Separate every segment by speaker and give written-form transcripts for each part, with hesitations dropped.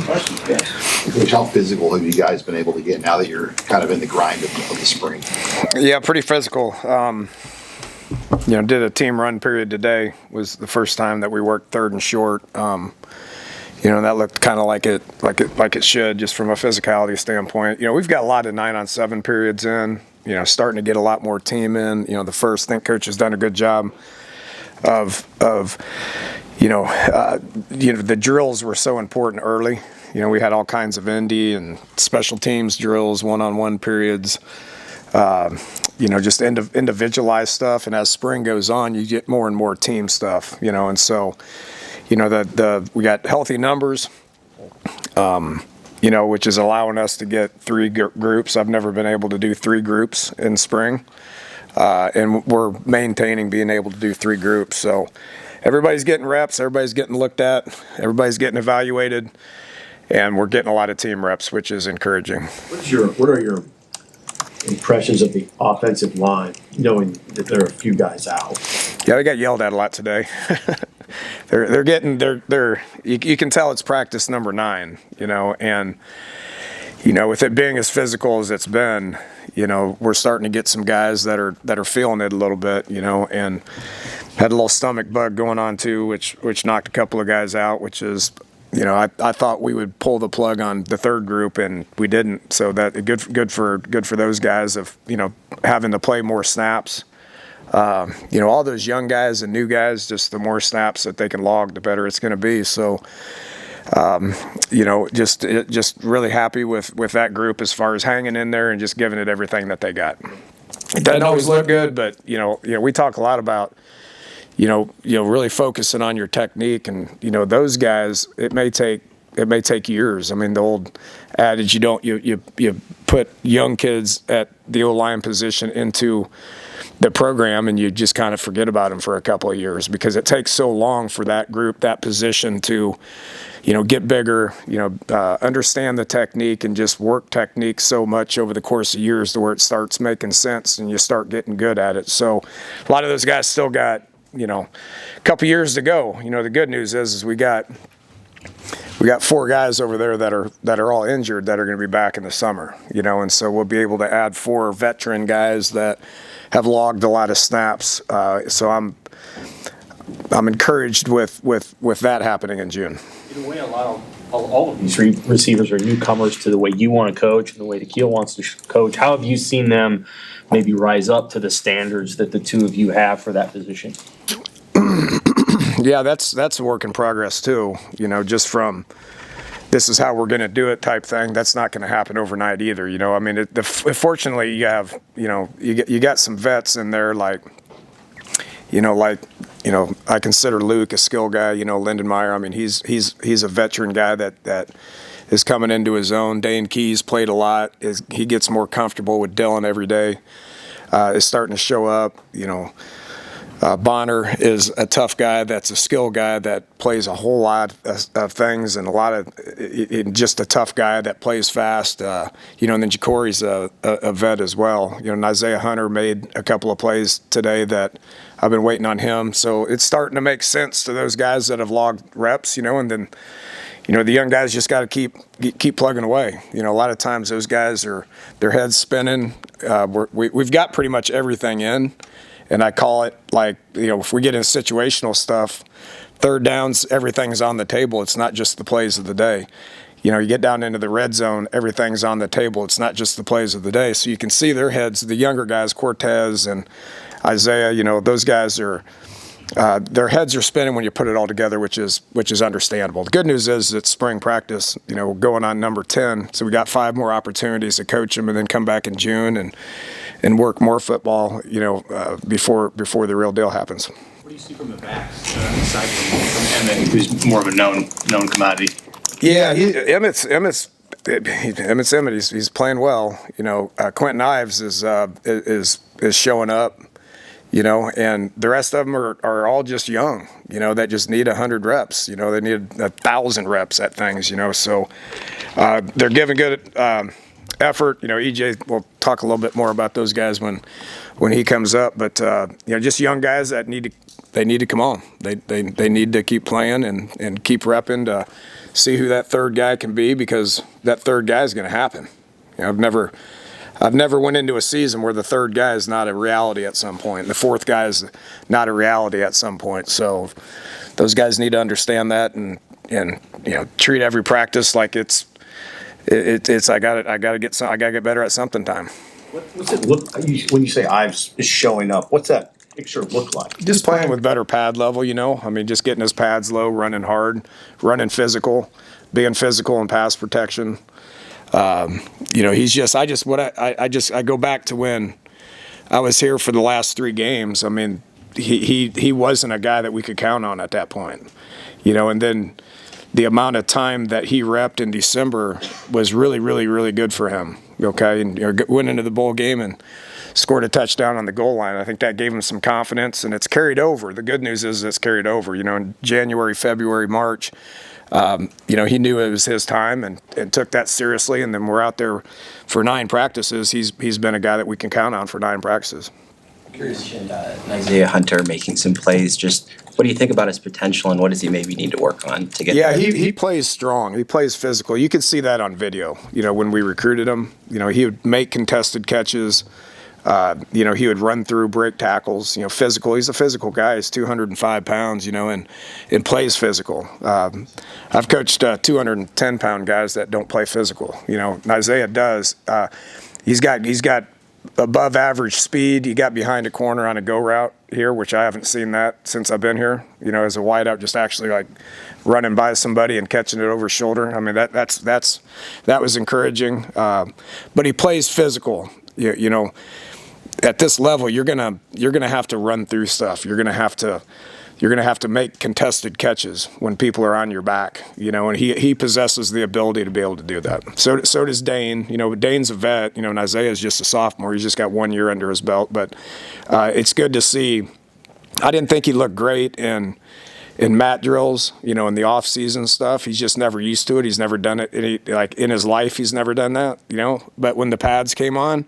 Speaker 1: Coach, how physical have you guys been able to get now that you're kind of in the grind of the spring?
Speaker 2: Yeah, pretty physical. Did a team run period today. Was the first time that we worked third and short. That looked kind of like it should, just from a physicality standpoint. We've got a lot of 9-on-7 periods in. Starting to get a lot more team in. The first, I think coach has done a good job of the drills were so important early. We had all kinds of indie and special teams drills, one-on-one periods, just individualized stuff. And as spring goes on, you get more and more team stuff, and so, we got healthy numbers, which is allowing us to get 3 groups. I've never been able to do 3 groups in spring, and we're maintaining being able to do 3 groups. So everybody's getting reps, everybody's getting looked at, everybody's getting evaluated, and we're getting a lot of team reps, which is encouraging.
Speaker 3: What are your impressions of the offensive line, knowing that there are a few guys out?
Speaker 2: Yeah, they got yelled at a lot today. They're you can tell it's practice number 9, and with it being as physical as it's been, we're starting to get some guys that are feeling it a little bit, and had a little stomach bug going on too, which knocked a couple of guys out, which is, I thought we would pull the plug on the 3rd group and we didn't. So that good for those guys of, having to play more snaps. All those young guys and new guys, just the more snaps that they can log, the better it's going to be. So, just really happy with that group as far as hanging in there and just giving it everything that they got. It doesn't always look good, but we talk a lot about really focusing on your technique, and those guys, it may take years. I mean, the old adage, you put young kids at the O-line position into the program and you just kind of forget about them for a couple of years, because it takes so long for that group, that position to get bigger, understand the technique and just work technique so much over the course of years to where it starts making sense and you start getting good at it. So a lot of those guys still got a couple years to go. The good news is we got 4 guys over there that are all injured that are going to be back in the summer, and so we'll be able to add 4 veteran guys that have logged a lot of snaps. So I'm encouraged with that happening in June.
Speaker 3: In a way, all of these receivers are newcomers to the way you want to coach and the way Tequil wants to coach. How have you seen them maybe rise up to the standards that the 2 of you have for that position?
Speaker 2: Yeah, that's a work in progress too. Just from this is how we're going to do it type thing. That's not going to happen overnight either. I mean, fortunately, you have you got some vets in there like I consider Luke a skill guy. Lindenmeyer. I mean, he's a veteran guy that is coming into his own. Dane Keys played a lot. He gets more comfortable with Dylan every day. Is starting to show up. Bonner is a tough guy that's a skill guy that plays a whole lot of things and just a tough guy that plays fast. And then Jacory's a vet as well. Nyziah Hunter made a couple of plays today that I've been waiting on him. So it's starting to make sense to those guys that have logged reps, and then the young guys just got to keep plugging away. A lot of times those guys their heads spinning. We've got pretty much everything in. And I call it if we get into situational stuff, 3rd downs, everything's on the table. It's not just the plays of the day. You get down into the red zone, everything's on the table. It's not just the plays of the day. So you can see their heads, the younger guys, Cortez and Isaiah, those guys are, their heads are spinning when you put it all together, which is understandable. The good news is it's spring practice, going on number 10. So we got 5 more opportunities to coach them and then come back in June and work more football, before the real deal happens.
Speaker 4: What do you see from the backs, aside from Emmett, who's more of a known commodity?
Speaker 2: Yeah, Emmett's Emmett. He's playing well. Quinten Ives is showing up. And the rest of them are all just young. That just need 100 reps. They need 1,000 reps at things. So they're giving good effort. EJ, we'll talk a little bit more about those guys when he comes up. But just young guys that need to come on. They need to keep playing and keep repping to see who that third guy can be, because that third guy is going to happen. You know, I've never went into a season where the third guy is not a reality at some point, and the fourth guy is not a reality at some point. So those guys need to understand that, and treat every practice like it's I got to get better at something time.
Speaker 1: What's it look when you say Ives is showing up? What's that picture look like?
Speaker 2: Just playing with better pad level, I mean, just getting his pads low, running hard, running physical, being physical and pass protection. He's just, I go back to when I was here for the last 3 games. I mean, he wasn't a guy that we could count on at that point, and then the amount of time that he repped in December was really, really, really good for him. Okay. And went into the bowl game and scored a touchdown on the goal line. I think that gave him some confidence, and it's carried over. The good news is it's carried over, in January, February, March. He knew it was his time and took that seriously. And then we're out there for 9 practices. He's been a guy that we can count on for 9 practices.
Speaker 5: Curious, Nyziah Hunter making some plays. Just what do you think about his potential, and what does he maybe need to work on to get?
Speaker 2: Yeah, he plays strong. He plays physical. You can see that on video. When we recruited him, he would make contested catches. He would run through, break tackles. Physical. He's a physical guy. He's 205 pounds. And plays physical. I've coached 210-pound guys that don't play physical. Nyziah does. He's got above average speed. He got behind a corner on a go route here, which I haven't seen that since I've been here. As a wideout, just actually like running by somebody and catching it over his shoulder. I mean, that was encouraging. But he plays physical. At this level, you're gonna have to run through stuff. You're gonna have to make contested catches when people are on your back. And he possesses the ability to be able to do that. So does Dane. Dane's a vet. Nyziah is just a sophomore. He's just got 1 year under his belt. But it's good to see. I didn't think he looked great in mat drills. In the off season stuff. He's just never used to it. He's never done it in his life. He's never done that. But when the pads came on.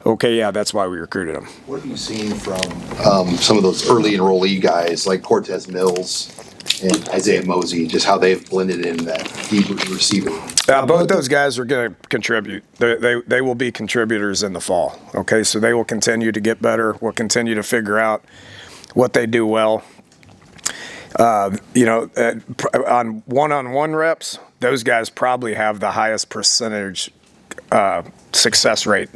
Speaker 2: Okay, yeah, that's why we recruited him.
Speaker 1: What have you seen from some of those early enrollee guys like Cortez Mills and Isaiah Mosey, just how they've blended in that deep receiver?
Speaker 2: Both those guys are going to contribute. They will be contributors in the fall. Okay, so they will continue to get better. We'll continue to figure out what they do well. On one-on-one reps, those guys probably have the highest percentage success rate.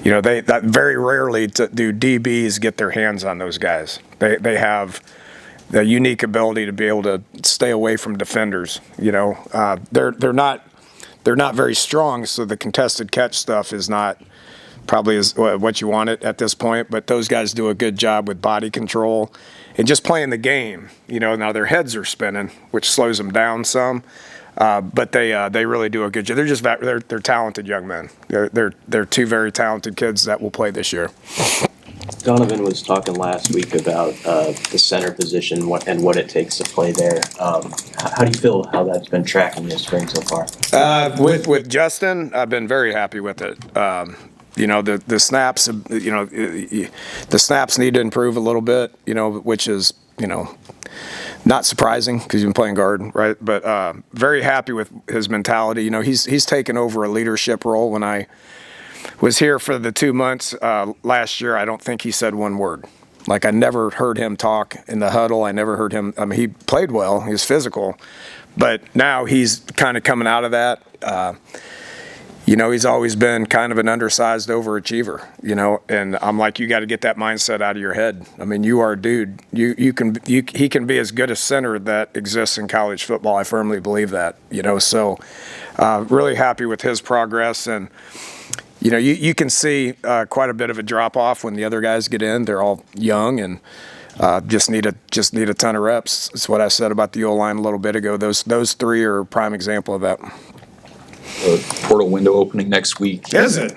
Speaker 2: They very rarely do DBs get their hands on those guys. They have the unique ability to be able to stay away from defenders. They're not very strong, so the contested catch stuff is not probably is what you want it at this point. But those guys do a good job with body control and just playing the game. Now their heads are spinning, which slows them down some. But they really do a good job. They're talented young men. They're 2 very talented kids that will play this year.
Speaker 6: Donovan was talking last week about the center position and what it takes to play there. How do you feel how that's been tracking this spring so far?
Speaker 2: With Justin, I've been very happy with it. The snaps, the snaps need to improve a little bit. Which is not surprising because he's been playing guard, right? But very happy with his mentality. He's taken over a leadership role. When I was here for the 2 months last year, I don't think he said one word. Like, I never heard him talk in the huddle. I never heard him. I mean, he played well. He was physical. But now he's kind of coming out of that. He's always been kind of an undersized overachiever, and I'm like, you got to get that mindset out of your head. I mean, you are a dude. He can be as good a center that exists in college football. I firmly believe that, so really happy with his progress. And, you can see quite a bit of a drop off when the other guys get in. They're all young and just need a ton of reps. That's what I said about the O-line a little bit ago. Those 3 are a prime example of that.
Speaker 7: Portal window opening next week.
Speaker 2: Is it?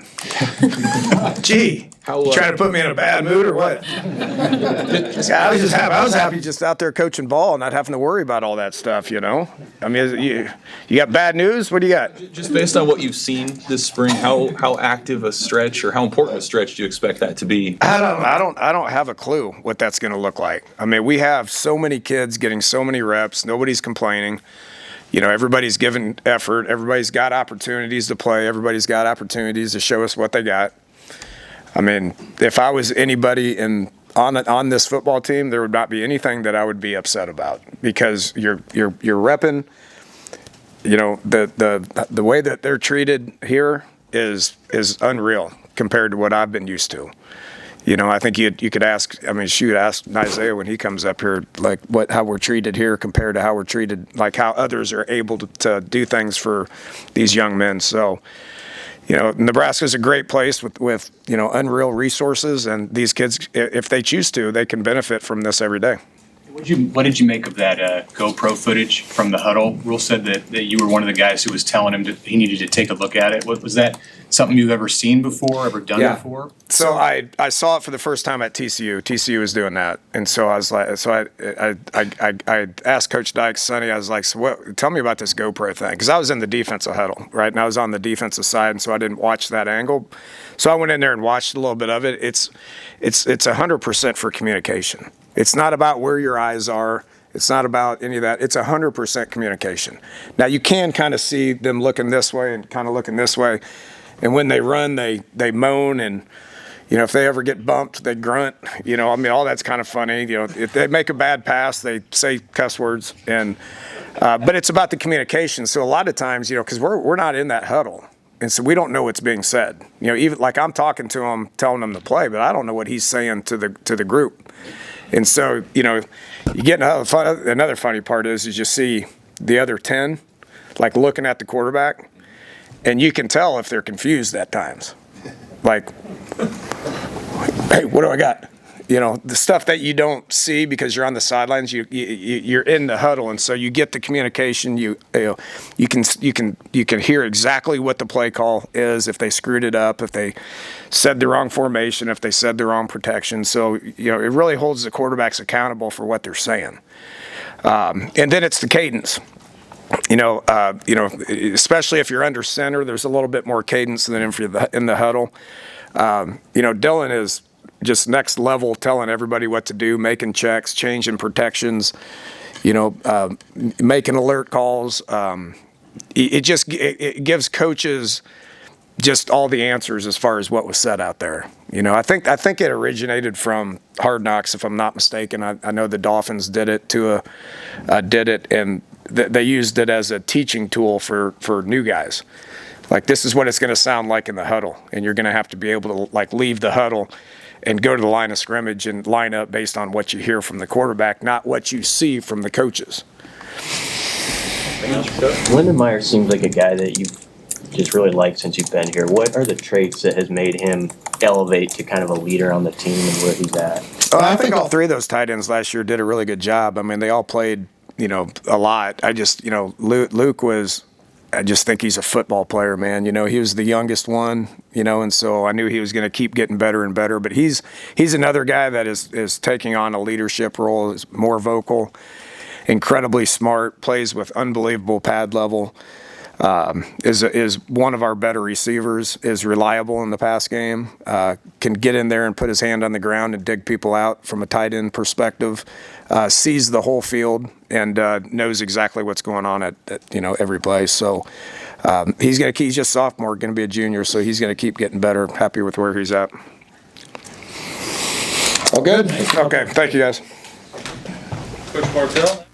Speaker 2: Gee, you trying to put me in a bad mood or what? I was happy just out there coaching ball and not having to worry about all that stuff. I mean, you got bad news? What do you got?
Speaker 7: Just based on what you've seen this spring, how active a stretch or how important a stretch do you expect that to be?
Speaker 2: I don't have a clue what that's going to look like. I mean, we have so many kids getting so many reps. Nobody's complaining. everybody's given effort. Everybody's got opportunities to play. Everybody's got opportunities to show us what they got. I mean, if I was anybody on this football team, there would not be anything that I would be upset about, because you're repping. The way that they're treated here is unreal compared to what I've been used to. I think you could ask. I mean, ask Nyziah when he comes up here, like how we're treated here compared to how we're treated, like how others are able to do things for these young men. So, Nebraska's a great place with unreal resources, and these kids, if they choose to, they can benefit from this every day.
Speaker 4: What did you make of that GoPro footage from the huddle? Rule said that you were one of the guys who was telling him that he needed to take a look at it. Was that something you've ever seen before, ever done before?
Speaker 2: So I saw it for the first time at TCU. TCU was doing that, and so I was like, I asked Coach Dykes, Sonny, I was like, so tell me about this GoPro thing, because I was in the defensive huddle, right, and I was on the defensive side, and so I didn't watch that angle. So I went in there and watched a little bit of it. It's 100% for communication. It's not about where your eyes are. It's not about any of that. It's 100% communication. Now, you can kind of see them looking this way and kind of looking this way. And when they run, they moan. And, if they ever get bumped, they grunt. All that's kind of funny. If they make a bad pass, they say cuss words. And but it's about the communication. So a lot of times, because we're not in that huddle. And so we don't know what's being said. Even like I'm talking to him, telling him to play, but I don't know what he's saying to the group. And so, you get another funny part is you see the other 10, like looking at the quarterback, and you can tell if they're confused at times. Like, hey, what do I got? The stuff that you don't see because you're on the sidelines, you're in the huddle, and so you get the communication. You can hear exactly what the play call is, if they screwed it up, if they said the wrong formation, if they said the wrong protection. So it really holds the quarterbacks accountable for what they're saying. And then it's the cadence. Especially if you're under center, there's a little bit more cadence than if you're in the huddle. Dylan is just next level, telling everybody what to do, making checks, changing protections, making alert calls. It gives coaches just all the answers as far as what was said out there. I think it originated from Hard Knocks, if I'm not mistaken. I know the Dolphins did it and they used it as a teaching tool for new guys. Like, this is what it's going to sound like in the huddle, and you're going to have to be able to leave the huddle and go to the line of scrimmage and line up based on what you hear from the quarterback, not what you see from the coaches.
Speaker 6: Lindenmeyer seems like a guy that you've just really liked since you've been here. What are the traits that has made him elevate to kind of a leader on the team and where he's at?
Speaker 2: I think all three of those tight ends last year did a really good job. I mean, they all played, a lot. Luke was, I just think he's a football player, man. He was the youngest one, and so I knew he was going to keep getting better and better. But he's another guy that is taking on a leadership role, is more vocal, incredibly smart, plays with unbelievable pad level, is one of our better receivers, is reliable in the pass game, can get in there and put his hand on the ground and dig people out from a tight end perspective, sees the whole field and knows exactly what's going on at every play. So he's just a sophomore, going to be a junior, so he's going to keep getting better. Happy with where he's at. All good? Okay, thank you guys.
Speaker 7: Coach Martell?